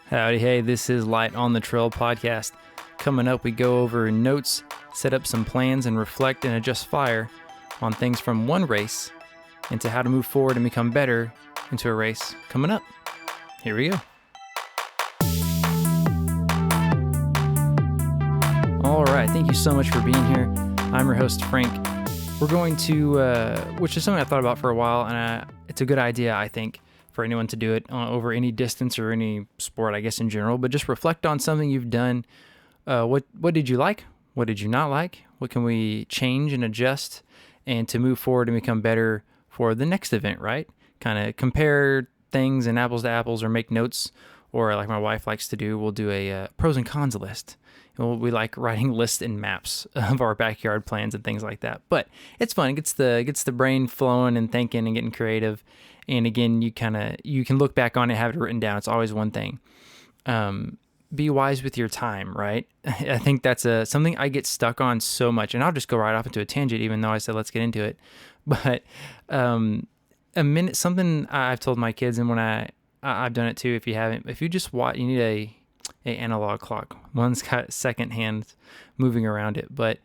Howdy, hey, this is Light on the Trail podcast. Coming up, we go over notes, set up some plans, and reflect and adjust fire on things from one race into how to move forward and become better into a race coming up. Here we go. All right, thank you so much for being here. I'm your host, Frank. We're going to, which is something I thought about for a while, and it's a good idea, I think, for anyone to do it over any distance or any sport, I guess, in general, but just reflect on something you've done. What did you like? What did you not like? What can we change and adjust and to move forward and become better for the next event, right? Kind of compare things and apples to apples or make notes, or like my wife likes to do, we'll do a pros and cons list. We like writing lists and maps of our backyard plans and things like that. But it's fun. It gets the brain flowing and thinking and getting creative. And again, you can look back on it, have it written down. It's always one thing. Be wise with your time, right? I think that's something I get stuck on so much. And I'll just go right off into a tangent, even though I said let's get into it. But something I've told my kids, and when I've done it too. If you just watch, you need a analog clock. One's got second hand moving around it, but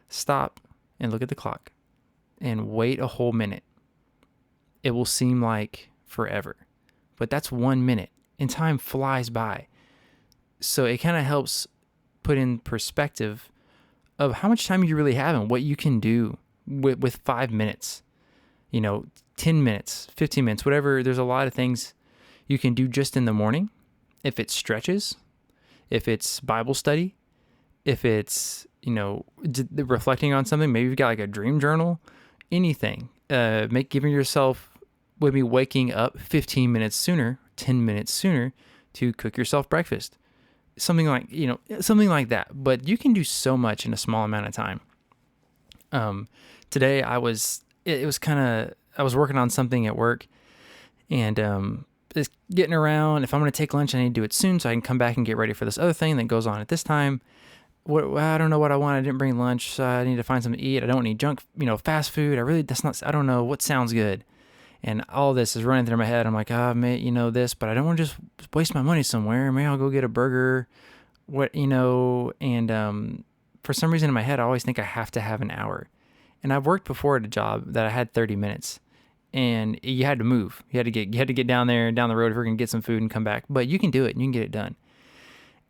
stop and look at the clock and wait a whole minute. It will seem like forever, but that's 1 minute and time flies by. So it kind of helps put in perspective of how much time you really have and what you can do with 5 minutes, 10 minutes, 15 minutes, whatever. There's a lot of things you can do just in the morning. If it's stretches, if it's Bible study, if it's, reflecting on something, maybe you've got like a dream journal, anything, giving yourself, maybe waking up 15 minutes sooner, 10 minutes sooner to cook yourself breakfast, something like that. But you can do so much in a small amount of time. Today I was working on something at work, and, just getting around. If I'm going to take lunch, I need to do it soon so I can come back and get ready for this other thing that goes on at this time. I don't know what I want. I didn't bring lunch, so I need to find something to eat. I don't need junk, fast food. I don't know what sounds good. And all this is running through my head. I'm like, this, but I don't want to just waste my money somewhere. Maybe I'll go get a burger, and for some reason in my head, I always think I have to have an hour. And I've worked before at a job that I had 30 minutes. And you had to move. You had to get down the road if we're going to get some food and come back. But you can do it and you can get it done.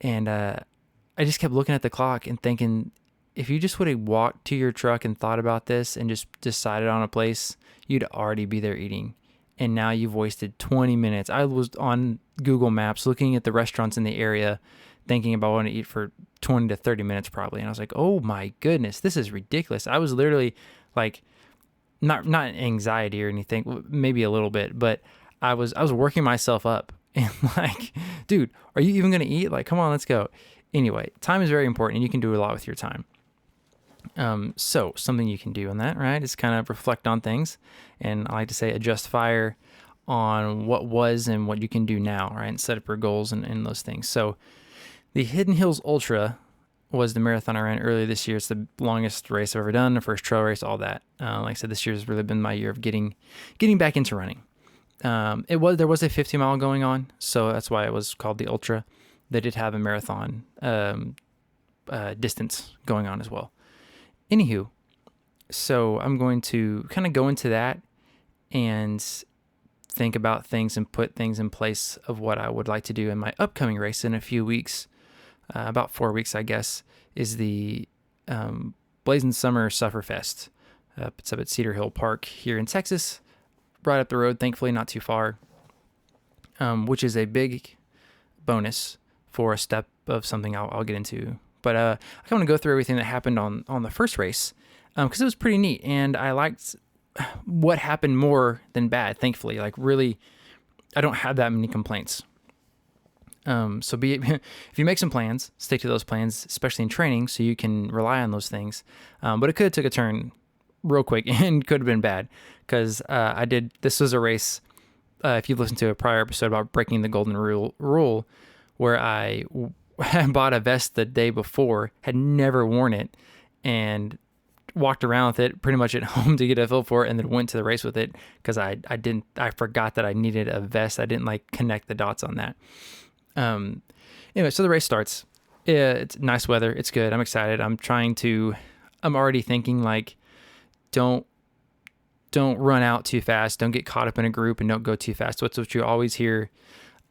And I just kept looking at the clock and thinking, if you just would have walked to your truck and thought about this and just decided on a place, you'd already be there eating. And now you've wasted 20 minutes. I was on Google Maps looking at the restaurants in the area, thinking about wanting to eat for 20 to 30 minutes probably. And I was like, oh my goodness, this is ridiculous. I was literally like, not anxiety or anything, maybe a little bit, but I was working myself up and like, dude, are you even going to eat? Like, come on, let's go. Anyway, time is very important and you can do a lot with your time. So something you can do on that, right, is kind of reflect on things. And I like to say adjust fire on what was and what you can do now, right? And set up your goals and those things. So the Hidden Hills Ultra was the marathon I ran earlier this year. It's the longest race I've ever done, the first trail race, all that. Like I said, this year has really been my year of getting back into running. There was a 50 mile going on, so that's why it was called the Ultra. They did have a marathon distance going on as well. Anywho, so I'm going to kind of go into that and think about things and put things in place of what I would like to do in my upcoming race in a few weeks. About 4 weeks, I guess, is the Blazin Summer Sufferfest. It's up at Cedar Hill Park here in Texas, right up the road, thankfully not too far, which is a big bonus for a step of something I'll get into. But I want to go through everything that happened on the first race because it was pretty neat, and I liked what happened more than bad, thankfully. Like, really, I don't have that many complaints. So if you make some plans, stick to those plans, especially in training, so you can rely on those things. But it could have took a turn real quick and could have been bad because this was a race, if you've listened to a prior episode about breaking the golden rule, where I bought a vest the day before, had never worn it, and walked around with it pretty much at home to get a feel for it, and then went to the race with it because I forgot that I needed a vest. I didn't connect the dots on that. Um, anyway, so the race starts. It's nice weather. It's good. I'm excited. I'm already thinking like, don't run out too fast. Don't get caught up in a group and don't go too fast. What's what you always hear.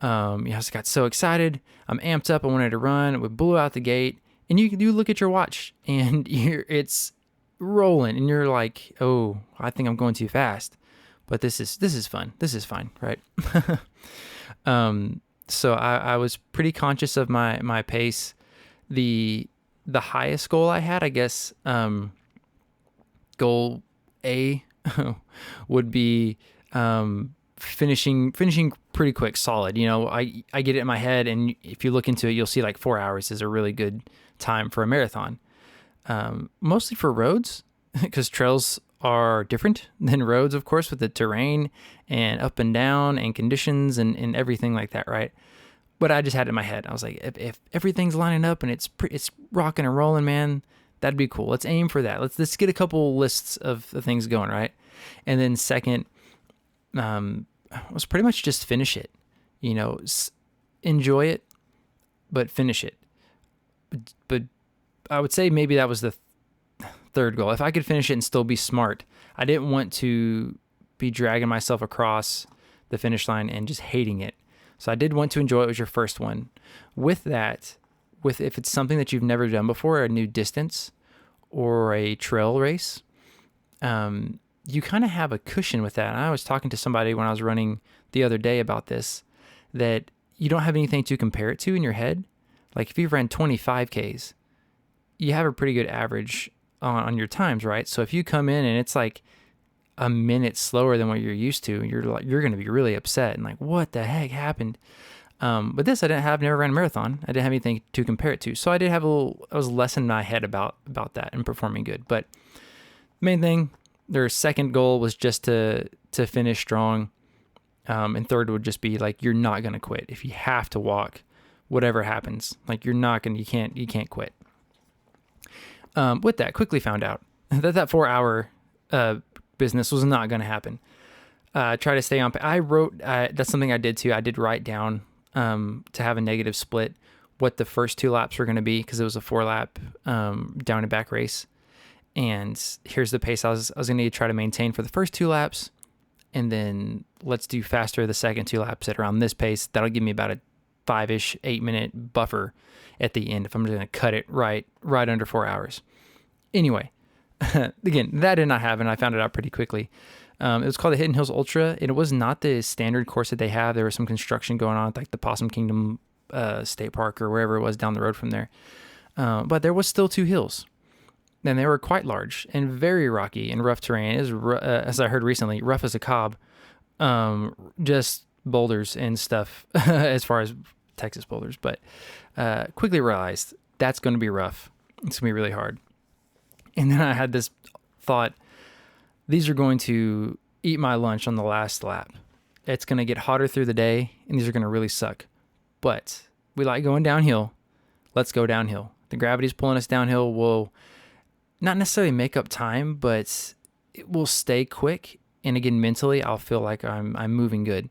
I just got so excited. I'm amped up. I wanted to run. We blew out the gate, and you look at your watch and it's rolling, and you're like, oh, I think I'm going too fast. But this is fun. This is fine, right? So I was pretty conscious of my pace. The highest goal I had, I guess, goal A would be finishing pretty quick, solid. I get it in my head, and if you look into it, you'll see like 4 hours is a really good time for a marathon. Mostly for roads, because trails are different than roads, of course, with the terrain and up and down and conditions and everything like that, right? But I just had it in my head. I was like, if everything's lining up and it's rocking and rolling, man, that'd be cool. Let's aim for that. Let's get a couple lists of the things going, right? And then second, was pretty much just finish it. Enjoy it, but finish it. But I would say maybe that was the third goal. If I could finish it and still be smart, I didn't want to be dragging myself across the finish line and just hating it. So I did want to enjoy it. Was your first one. With that, if it's something that you've never done before, a new distance or a trail race, you kind of have a cushion with that. And I was talking to somebody when I was running the other day about this, that you don't have anything to compare it to in your head. Like if you've ran 25Ks, you have a pretty good average on your times, right? So if you come in and it's like a minute slower than what you're used to, you're going to be really upset and like, what the heck happened? But this, never ran a marathon. I didn't have anything to compare it to. So I did have I was less in my head about that and performing good. But the main thing, their second goal was just to finish strong. And third would just be like, you're not going to quit. If you have to walk, whatever happens, like you can't quit. With that, quickly found out that 4 hour, business was not going to happen. Try to stay on. I wrote, that's something I did too. I did write down, to have a negative split, what the first 2 laps were going to be, because it was a 4-lap, down and back race. And here's the pace I was going to try to maintain for the first 2 laps. And then let's do faster the second 2 laps at around this pace. That'll give me about a 5-ish, 8-minute buffer at the end if I'm going to cut it right under 4 hours. Anyway, again, that did not happen. I found it out pretty quickly. It was called the Hidden Hills Ultra. It was not the standard course that they have. There was some construction going on at like the Possum Kingdom State Park or wherever it was down the road from there. But there was still 2 hills. And they were quite large and very rocky and rough terrain. It was, as I heard recently, rough as a cob. Just boulders and stuff as far as Texas boulders. But quickly realized that's going to be rough. It's going to be really hard. And then I had this thought, these are going to eat my lunch on the last lap. It's going to get hotter through the day, and these are going to really suck. But we like going downhill. Let's go downhill. The gravity's pulling us downhill. We'll not necessarily make up time, but it will stay quick. And again, mentally, I'll feel like I'm moving good.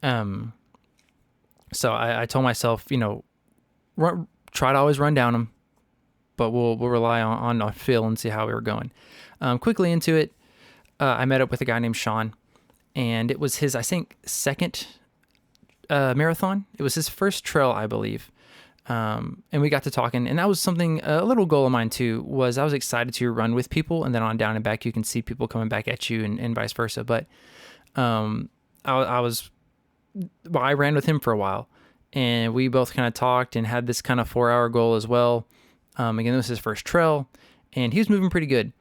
So I told myself, try to always run down them, but we'll rely on feel and see how we were going. Quickly into it, I met up with a guy named Sean, and it was his, I think, second marathon. It was his first trail, I believe. And we got to talking, and that was something, a little goal of mine too, was I was excited to run with people, and then on down and back, you can see people coming back at you and vice versa. But I ran with him for a while, and we both kind of talked and had this kind of 4-hour goal as well. Again, this was his first trail, and he was moving pretty good.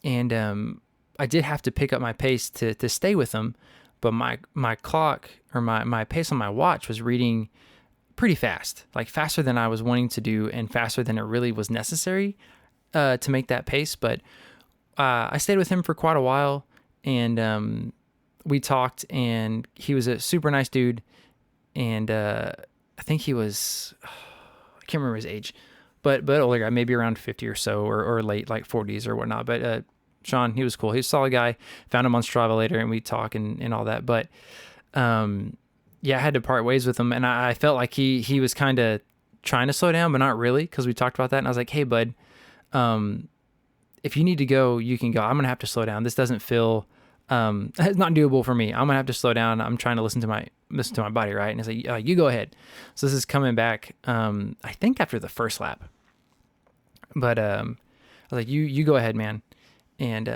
And I did have to pick up my pace to stay with him, but my clock or my pace on my watch was reading pretty fast, like faster than I was wanting to do and faster than it really was necessary to make that pace. But I stayed with him for quite a while, and we talked, and he was a super nice dude. And I think he was, I can't remember his age, but older guy, maybe around 50 or so, or late, like 40s or whatnot. But Sean, he was cool. He was a solid guy. Found him on Strava later, and we talk and all that. But yeah, I had to part ways with him, and I felt like he was kind of trying to slow down, but not really, because we talked about that, and I was like, hey, bud, um, if you need to go, you can go. I'm gonna have to slow down. This doesn't feel it's not doable for me. I'm gonna have to slow down. I'm trying to listen to my body, right? And it's like, you go ahead. So this is coming back. I think after the first lap, but I was like, you go ahead, man. And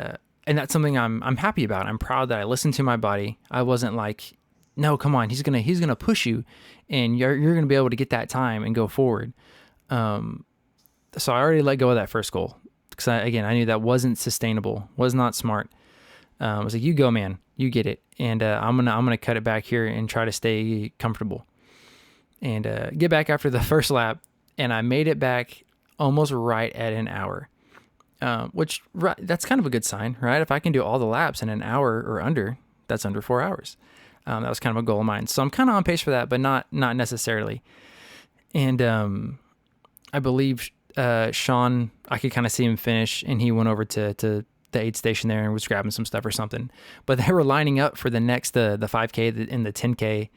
that's something I'm happy about. I'm proud that I listened to my body. I wasn't like, no, come on, he's gonna push you, and you're gonna be able to get that time and go forward. So I already let go of that first goal, because I knew that wasn't sustainable, was not smart. I was like, you go, man, you get it, and I'm gonna cut it back here and try to stay comfortable, and get back after the first lap, and I made it back almost right at an hour, which that's kind of a good sign, right? If I can do all the laps in an hour or under, that's under 4 hours. That was kind of a goal of mine, so I'm kind of on pace for that, but not necessarily. And I believe Sean, I could kind of see him finish, and he went over to the aid station there and was grabbing some stuff or something. But they were lining up for the next the 5K and the 10K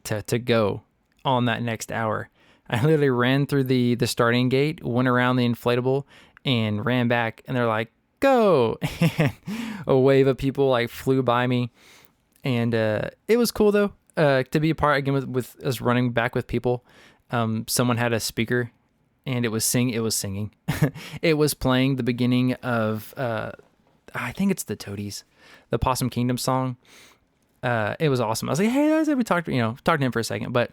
to go on that next hour. I literally ran through the starting gate, went around the inflatable, and ran back. And they're like, "Go!" And a wave of people like flew by me, and it was cool though to be a part again with us running back with people. Someone had a speaker, and it was singing. It was playing the beginning of I think it's the Toadies, the Possum Kingdom song. It was awesome. I was like, hey, guys, we talked to him for a second, but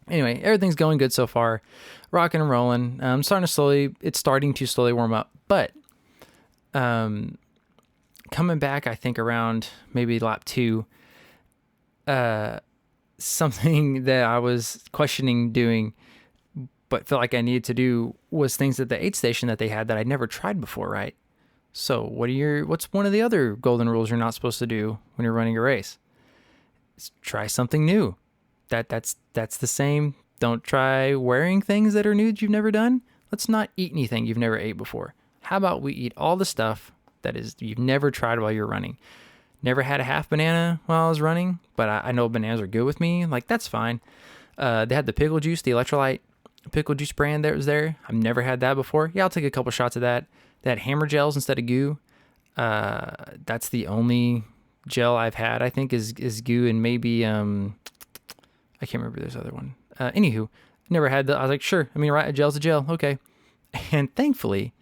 anyway, everything's going good so far, rocking and rolling. It's starting to slowly warm up, but coming back, I think around maybe lap 2, something that I was questioning doing, but felt like I needed to do, was things at the aid station that they had that I'd never tried before, right? So what's one of the other golden rules you're not supposed to do when you're running a race? It's try something new. That's the same. Don't try wearing things that are new that you've never done. Let's not eat anything you've never ate before. How about we eat all the stuff that is you've never tried while you're running? Never had a half banana while I was running, but I know bananas are good with me. Like, that's fine. They had the pickle juice, the electrolyte pickle juice brand that was there. I've never had that before. Yeah, I'll take a couple shots of that. They had hammer gels instead of goo. That's the only gel I've had, I think, is goo, and maybe I can't remember, there's other one. Anywho, never had I was like, sure, I mean, right, a gel's a gel, okay. And thankfully,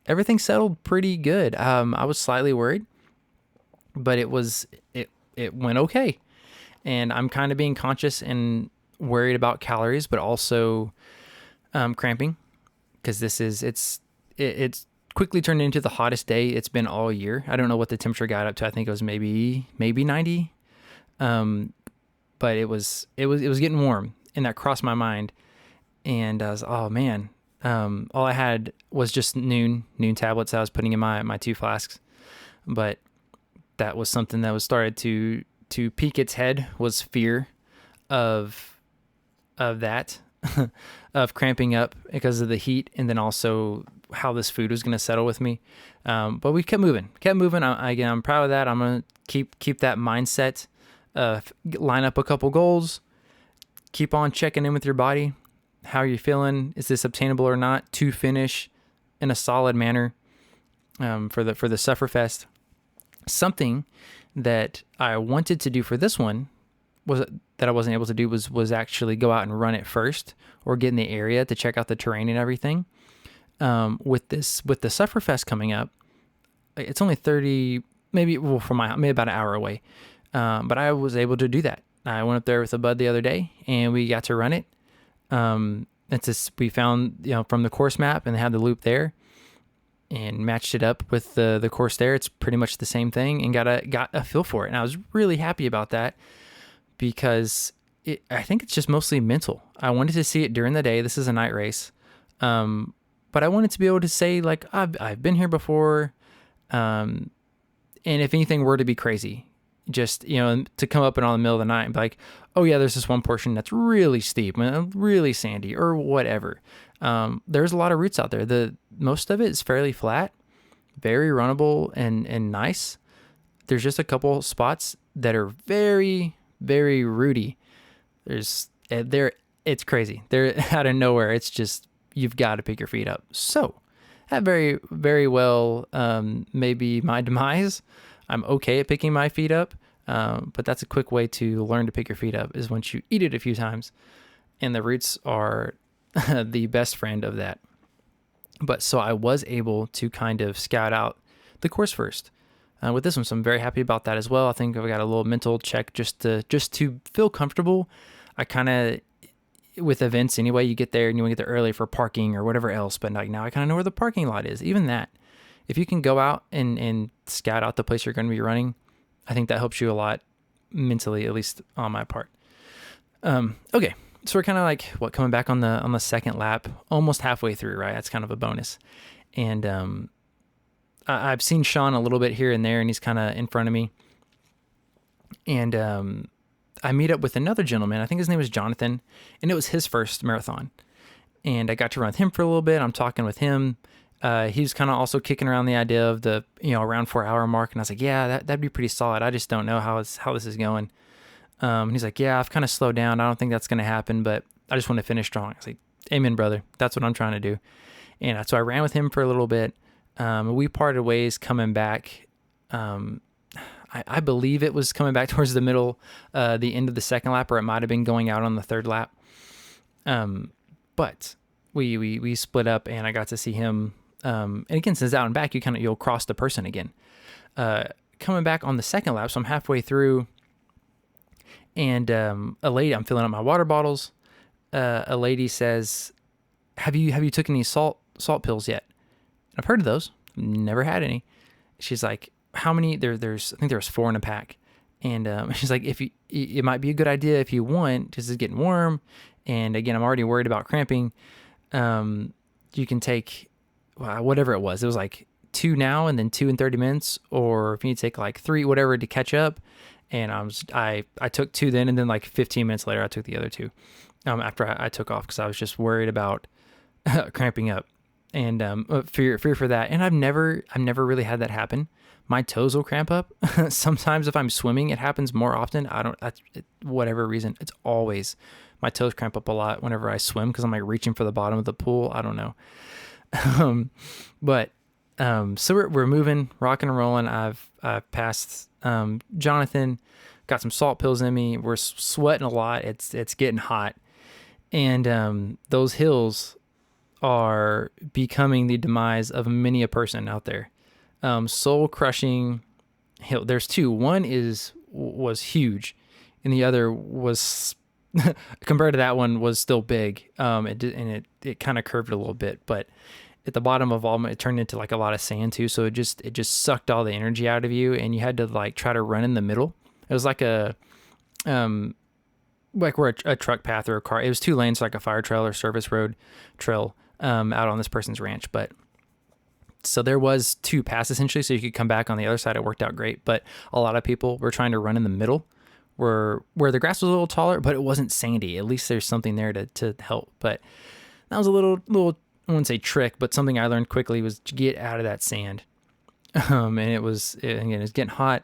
everything settled pretty good. I was slightly worried, but it went okay. And I'm kind of being conscious and worried about calories, but also cramping, because it's quickly turned into the hottest day it's been all year. I don't know what the temperature got up to. I think it was maybe 90. But it was getting warm, and that crossed my mind. And I was, oh man, all I had was just noon tablets I was putting in my 2 flasks. But that was something that was started to peek its head, was fear of that, of cramping up because of the heat, and then also how this food was going to settle with me. But we kept moving. I'm proud of that. I'm going to keep that mindset. Line up a couple goals, keep on checking in with your body. How are you feeling? Is this obtainable or not to finish in a solid manner for the Sufferfest? Something that I wanted to do for this one that I wasn't able to do was actually go out and run it first, or get in the area to check out the terrain and everything. With the Sufferfest coming up, it's only 30, maybe about an hour away. But I was able to do that. I went up there with a bud the other day, and we got to run it. We found, from the course map, and they had the loop there, and matched it up with the course there. It's pretty much the same thing, and got a feel for it. And I was really happy about that, because I think it's just mostly mental. I wanted to see it during the day. This is a night race. But I wanted to be able to say, like, I've been here before. And if anything were to be crazy, just, to come up in the middle of the night and be like, oh yeah, there's this one portion that's really steep, really sandy, or whatever. There's a lot of routes out there. Most of it is fairly flat, very runnable and nice. There's just a couple spots that are very, very rooty. It's crazy. They're out of nowhere. It's just, you've got to pick your feet up. So that very, very well, maybe my demise. I'm okay at picking my feet up. But that's a quick way to learn to pick your feet up, is once you eat it a few times, and the roots are the best friend of that. But so I was able to kind of scout out the course first with this one. So I'm very happy about that as well. I think I've got a little mental check just to feel comfortable. I kind of, with events anyway, you get there and you want to get there early for parking or whatever else. But like now I kind of know where the parking lot is. Even that, if you can go out and scout out the place you're going to be running, I think that helps you a lot mentally, at least on my part. Okay. So we're kind of like coming back on the second lap, almost halfway through, right? That's kind of a bonus. And I've seen Sean a little bit here and there, and he's kind of in front of me. And I meet up with another gentleman. I think his name was Jonathan, and it was his first marathon. And I got to run with him for a little bit. I'm talking with him. He was kind of also kicking around the idea of the around 4 hour mark, and I was like, yeah, that'd be pretty solid. I just don't know how this is going. And he's like, yeah, I've kind of slowed down. I don't think that's going to happen, but I just want to finish strong. I was like, amen, brother. That's what I'm trying to do. And so I ran with him for a little bit. We parted ways coming back. I believe it was coming back towards the middle, the end of the second lap, or it might have been going out on the third lap. But we split up, and I got to see him. And again, since out and back, you'll cross the person again. Coming back on the second lap, so I'm halfway through. And a lady, I'm filling up my water bottles. A lady says, "Have you taken any salt pills yet?" And I've heard of those. Never had any. She's like, "How many?" I think there's 4 in a pack. And she's like, it might be a good idea if you want, because it's getting warm. And again, I'm already worried about cramping. You can take whatever it was. It was like 2 now and then 2 in 30 minutes, or if you need to take like 3, whatever, to catch up. And I took 2 then, and then like 15 minutes later, I took the other 2 after I took off, because I was just worried about cramping up, and fear for that. And I've never really had that happen. My toes will cramp up. Sometimes if I'm swimming, it happens more often. Whatever reason, it's always my toes cramp up a lot whenever I swim, because I'm like reaching for the bottom of the pool. I don't know. So we're moving, rocking and rolling. I've passed Jonathan, got some salt pills in me. We're sweating a lot. It's getting hot, and those hills are becoming the demise of many a person out there. Soul crushing hill. There's 2. One was huge, and the other was compared to that one was still big. It kind of curved a little bit, but at the bottom of all, it turned into like a lot of sand too. So it just sucked all the energy out of you, and you had to like try to run in the middle. It was like like where a truck path or a car. It was 2 lanes, like a fire trail or service road trail out on this person's ranch. But so there was 2 paths essentially, so you could come back on the other side. It worked out great. But a lot of people were trying to run in the middle, where the grass was a little taller, but it wasn't sandy. At least there's something there to help. But that was a little I wouldn't say trick, but something I learned quickly was to get out of that sand. And it was getting hot.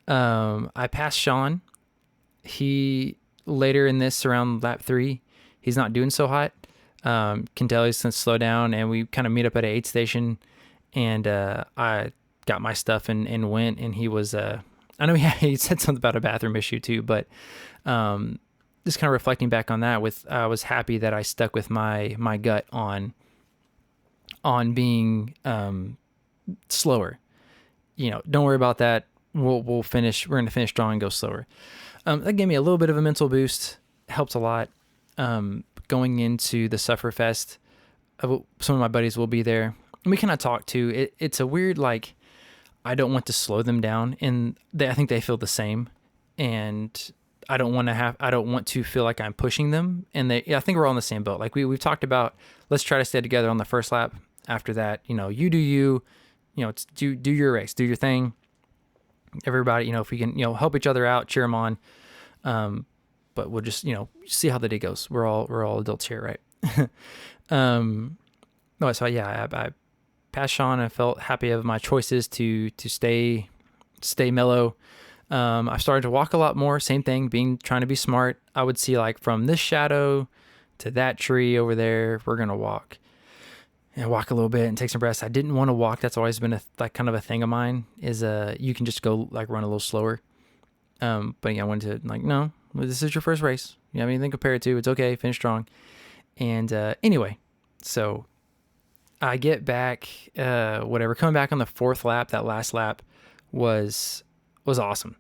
I passed Sean. He later in this, around lap 3, he's not doing so hot. Can tell he's going to slow down, and we kind of meet up at an aid station, and I got my stuff and went, and he was, I know he said something about a bathroom issue too, but just kind of reflecting back on that, I was happy that I stuck with my gut on being slower. Don't worry about that. We'll finish. We're going to finish strong and go slower. That gave me a little bit of a mental boost. Helped a lot. Going into the Sufferfest, some of my buddies will be there, and we kind of talk too. It's a weird, like, I don't want to slow them down, and I think they feel the same, and I don't want to feel like I'm pushing them. And I think we're all in the same boat. Like we've talked about, let's try to stay together on the first lap. After that, you do you, it's do your race, do your thing. Everybody, if we can, help each other out, cheer them on. But we'll just, see how the day goes. We're all adults here, right? So yeah, I passed Sean. I felt happy of my choices to stay mellow. I started to walk a lot more. Same thing, trying to be smart. I would see like from this shadow to that tree over there, we're gonna walk. And walk a little bit and take some breaths. I didn't want to walk. That's always been like kind of a thing of mine. Is you can just go like run a little slower. But yeah, I wanted to like, no, this is your first race. You have anything to compare it to? It's okay. Finish strong. And anyway, so I get back, whatever, coming back on the fourth lap. That last lap was awesome.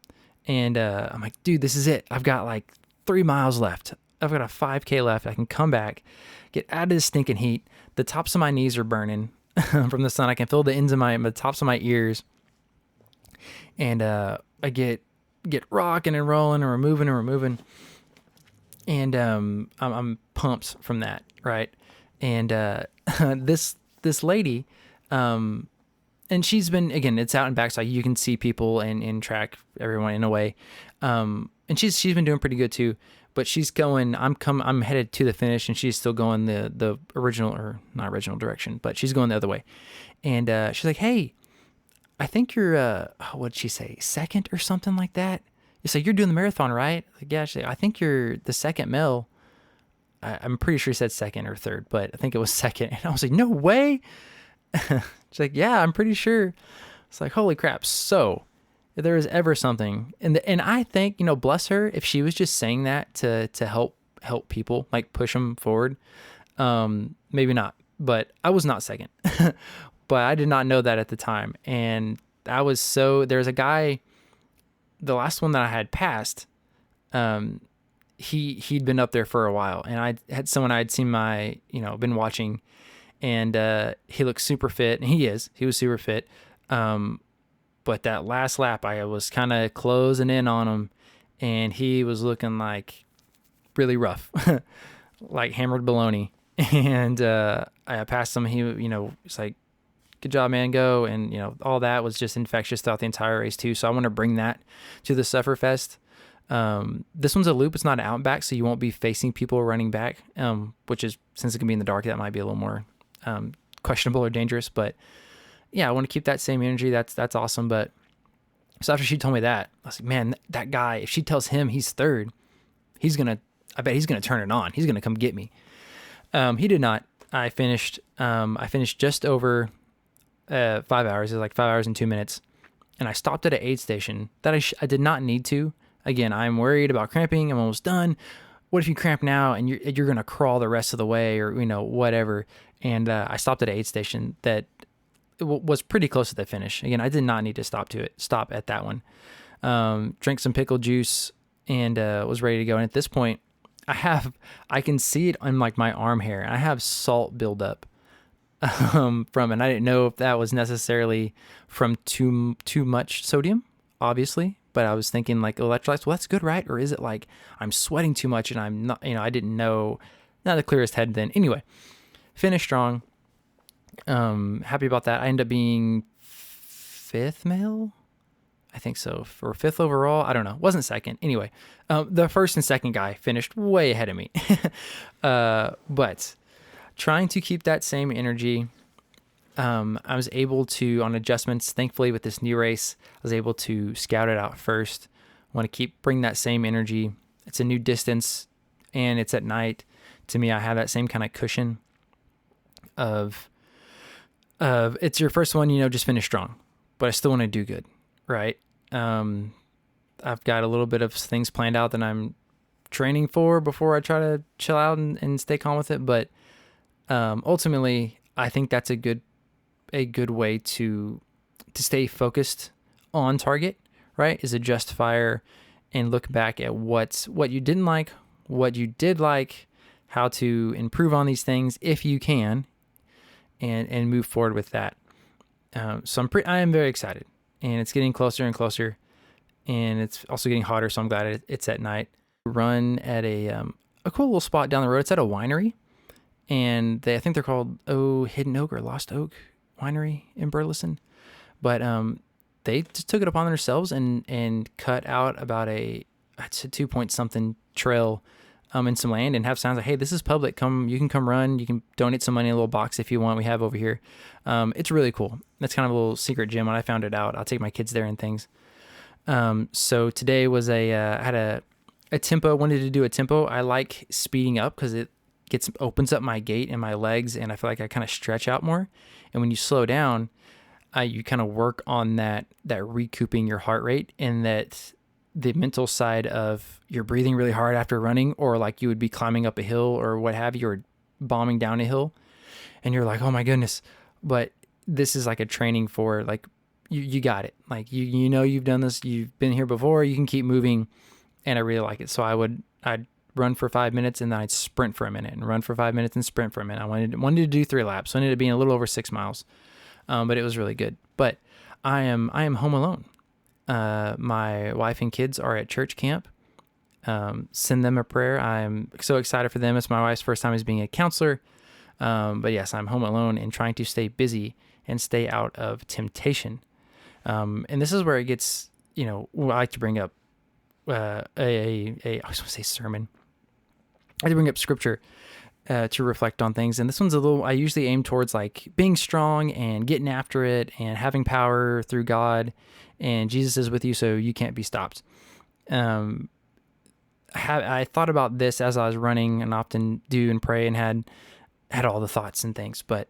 And I'm like, dude, this is it. I've got like 3 miles left. I've got a 5K left. I can come back, get out of this stinking heat. The tops of my knees are burning from the sun. I can feel the ends of the tops of my ears. And I get rocking and rolling, and we're moving. And I'm pumped from that, right? And this lady, and she's been, again, it's out and back, so you can see people and track everyone in a way. And she's been doing pretty good too. But she's going, I'm headed to the finish, and she's still going the original, or not original direction, but she's going the other way. And she's like, hey, I think you're, what'd she say, second or something like that? It's like, you're doing the marathon, right? Like, yeah, she's like, I think you're the second male. I'm pretty sure she said second or third, but I think it was second. And I was like, no way. She's like, yeah, I'm pretty sure. It's like, holy crap. So if there is ever something, and I think, bless her, if she was just saying that to help people, like push them forward, maybe not, but I was not second, but I did not know that at the time. And there's a guy, the last one that I had passed, he'd been up there for a while, and I had someone I'd seen been watching, and he looked super fit, and he was super fit. But that last lap, I was kind of closing in on him, and he was looking like really rough, like hammered bologna. And I passed him. He, it's like, good job, man, go. And, all that was just infectious throughout the entire race too. So I want to bring that to the Sufferfest. This one's a loop. It's not an out and back, so you won't be facing people running back, which is, since it can be in the dark, that might be a little more questionable or dangerous. But yeah, I want to keep that same energy. That's awesome. But so after she told me that, I was like, man, that guy, if she tells him he's third, I bet he's gonna turn it on. He's gonna come get me. He did not. I finished just over 5 hours. It was like 5 hours and 2 minutes. And I stopped at an aid station that I did not need to. Again, I'm worried about cramping. I'm almost done. What if you cramp now and you're going to crawl the rest of the way, or, whatever. And I stopped at an aid station that was pretty close to the finish. Again, I did not need to stop at that one. Drank some pickle juice and was ready to go. And at this point, I can see it on like my arm hair. I have salt buildup from it. I didn't know if that was necessarily from too much sodium, obviously. But I was thinking like electrolytes, well, that's good, right? Or is it like I'm sweating too much and I'm not, I didn't know, not the clearest head then. Anyway, finished strong. Happy about that. I ended up being 5th male, I think so, for 5th overall. I don't know. Wasn't second. Anyway, the first and second guy finished way ahead of me. But trying to keep that same energy. I was able to, on adjustments, thankfully with this new race, I was able to scout it out first. I want to bring that same energy. It's a new distance and it's at night. To me, I have that same kind of cushion of it's your first one, just finish strong, but I still want to do good. Right. I've got a little bit of things planned out that I'm training for before I try to chill out and stay calm with it. But, ultimately I think that's a good way to stay focused on target, right? Is adjust fire and look back at what you didn't like, what you did like, how to improve on these things if you can, and move forward with that. So I am very excited, and it's getting closer and closer, and it's also getting hotter. So I'm glad it's at night. Run at a cool little spot down the road. It's at a winery, and I think they're called Hidden Oak or Lost Oak Winery in Burleson. But they just took it upon themselves and cut out about it's a 2 point something trail in some land, and have signs like, hey, this is public. You can come run. You can donate some money in a little box if you want. We have over here. It's really cool. That's kind of a little secret gem. When I found it out, I'll take my kids there and things. So today was I had a tempo, wanted to do a tempo. I like speeding up because it opens up my gait and my legs, and I feel like I kind of stretch out more. And when you slow down, you kind of work on that recouping your heart rate, and that the mental side of you're breathing really hard after running, or like you would be climbing up a hill or what have you, or bombing down a hill, and you're like, oh my goodness. But this is like a training for like, you got it. Like you know, you've done this, you've been here before, you can keep moving. And I really like it. So I'd run for 5 minutes and then I'd sprint for a minute and run for 5 minutes and sprint for a minute. I wanted to do 3 laps. So I ended up being a little over 6 miles. But it was really good. But I am home alone. My wife and kids are at church camp. Send them a prayer. I'm so excited for them. It's my wife's first time as being a counselor. But yes, I'm home alone and trying to stay busy and stay out of temptation. And this is where it gets, I like to bring up I was going to say sermon. I like to bring up scripture to reflect on things. And this one's I usually aim towards like being strong and getting after it and having power through God, and Jesus is with you, so you can't be stopped. I thought about this as I was running, and often do and pray, and had all the thoughts and things, but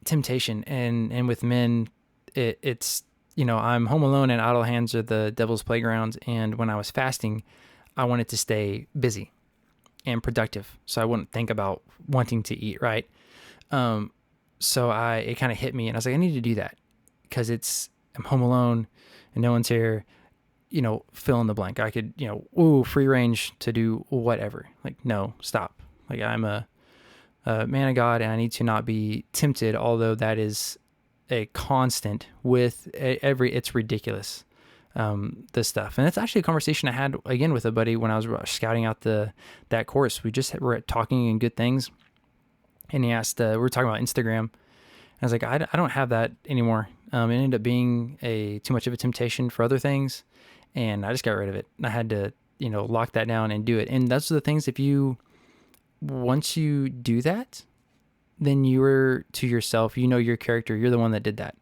temptation and with men, it's, I'm home alone and idle hands are the devil's playground. And when I was fasting, I wanted to stay busy and productive, so I wouldn't think about wanting to eat, right? So it kind of hit me, and I was like, I need to do that because I'm home alone and no one's here, fill in the blank. I could, free range to do whatever. Like, no, stop. Like, I'm a man of God, and I need to not be tempted, although that is a constant with it's ridiculous, this stuff. And it's actually a conversation I had again with a buddy when I was scouting out that course. We just were talking in good things, and he asked, we were talking about Instagram, and I was like, I don't have that anymore. It ended up being too much of a temptation for other things, and I just got rid of it. I had to, lock that down and do it. And those are the things, once you do that, then you're to yourself, your character, you're the one that did that,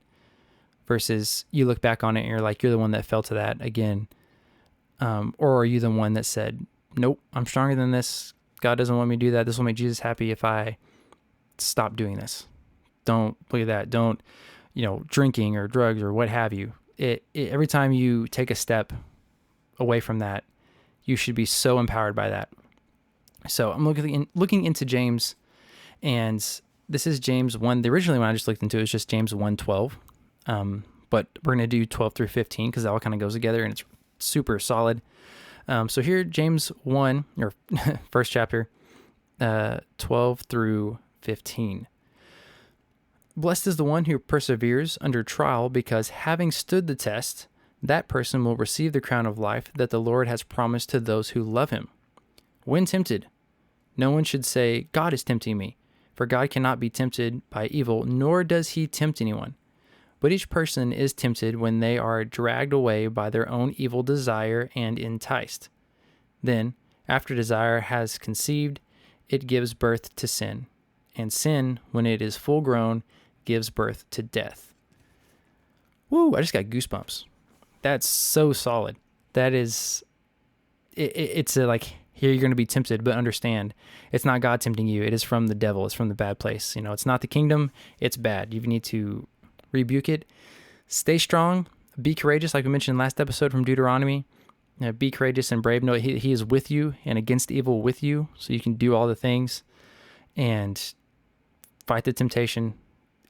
versus you look back on it and you're like, you're the one that fell to that again. Or are you the one that said, nope, I'm stronger than this. God doesn't want me to do that. This will make Jesus happy if I stop doing this. Don't look at that. Don't, drinking or drugs or what have you. Every time you take a step away from that, you should be so empowered by that. So I'm looking into James, and this is James 1. Originally, when I just looked into it, was just James 1:12. But we're going to do 12 through 15 because that all kind of goes together and it's super solid. So here, James 1, or first chapter, 12 through 15. Blessed is the one who perseveres under trial, because having stood the test, that person will receive the crown of life that the Lord has promised to those who love him. When tempted, no one should say, God is tempting me. For God cannot be tempted by evil, nor does he tempt anyone. But each person is tempted when they are dragged away by their own evil desire and enticed. Then, after desire has conceived, it gives birth to sin. And sin, when it is full grown, gives birth to death. Woo, I just got goosebumps. That's so solid. That is, it's like, here you're going to be tempted, but understand, it's not God tempting you. It is from the devil. It's from the bad place. It's not the kingdom. It's bad. You need to rebuke it. Stay strong. Be courageous, like we mentioned last episode from Deuteronomy. Be courageous and brave. Know he is with you and against evil with you, so you can do all the things and fight the temptation,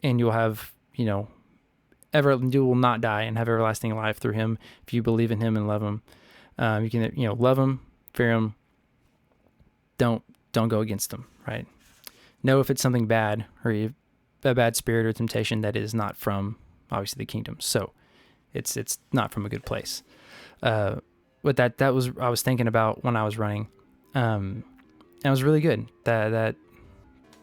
and you'll have, you will not die and have everlasting life through him if you believe in him and love him. You can, love him, fear him. Don't go against him, right? Know if it's something bad or a bad spirit or temptation that is not from, obviously, the kingdom. So it's not from a good place. But that was, I was thinking about when I was running. And it was really good. That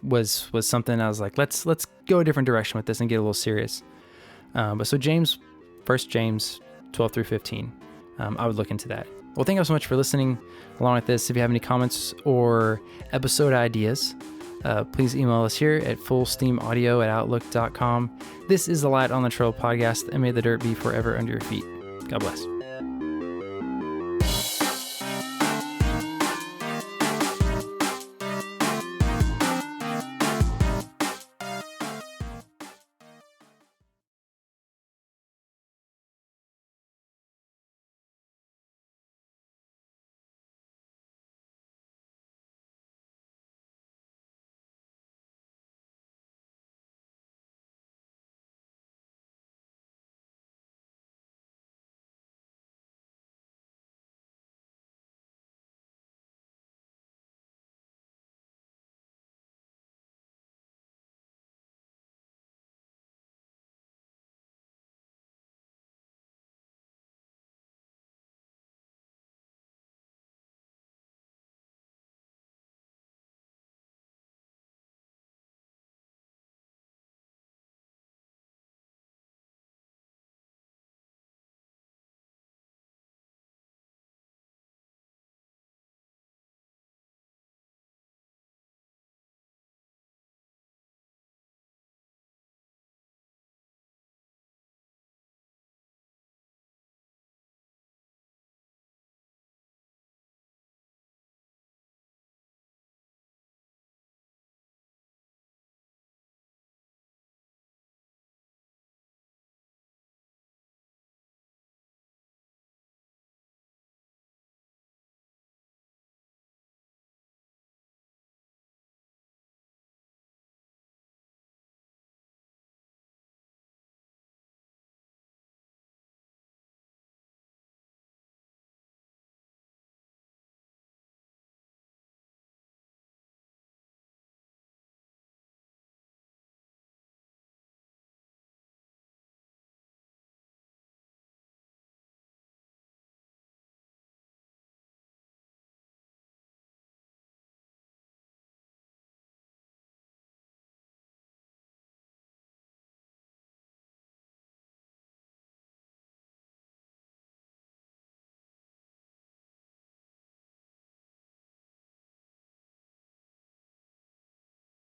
was something I was like, let's go a different direction with this and get a little serious. But so James, 1 James 12 through 15, I would look into that. Well, thank you so much for listening along with this. If you have any comments or episode ideas, please email us here at fullsteamaudio@outlook.com. This is the Light on the Trail podcast, and may the dirt be forever under your feet. God bless.